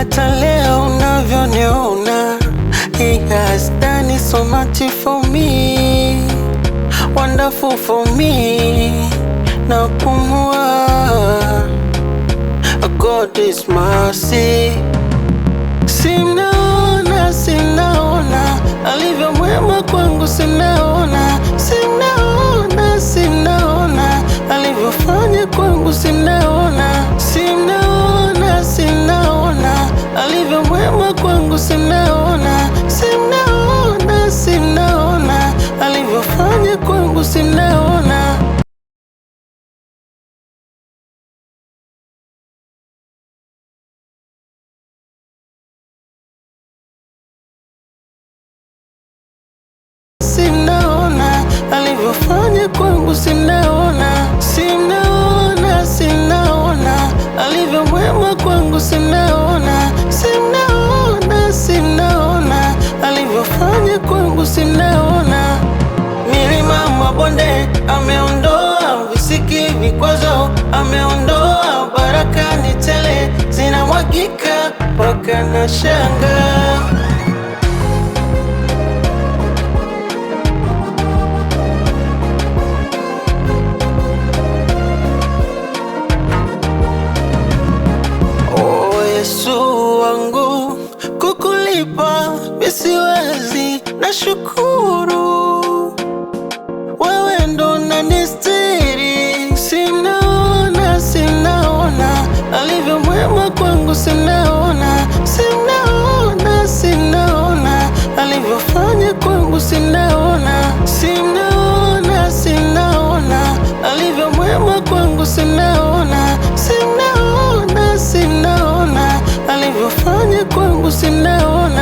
hata leo unavyoniona. He has done it so much for me, wonderful for me. Napumua, God is mercy. Sinaona, sinaona alivyo mwema kwangu, sinaona, sinaona, sinaona alivyofanya kwangu, sinaona, sinaona, sinaona alivyo mwema kwangu, sinaona, sinaona, sinaona alivyofanya kwangu, sinaona. Sinaona alivyofanya kwangu, sinaona, sinaona, sinaona alivyo mwema kwangu, sinaona, sinaona, sinaona alivyofanya kwangu, sinaona. Milima mabonde ameondoa, visiki vikwazo ameondoa, baraka ni tele zinamwagika mpaka na shanga. Yesu wangu, kukulipa misiwezi, nashukuru wewe ndo unanistiri. Sinaona, sinaona alivyo mwema kwangu, sinaona, sinaona, sinaona alivyofanya kwangu, sinaona, sinaona, sinaona alivyo mwema kwangu, sinaona, sinaona, sinaona alivyofanya kwangu, sinaona.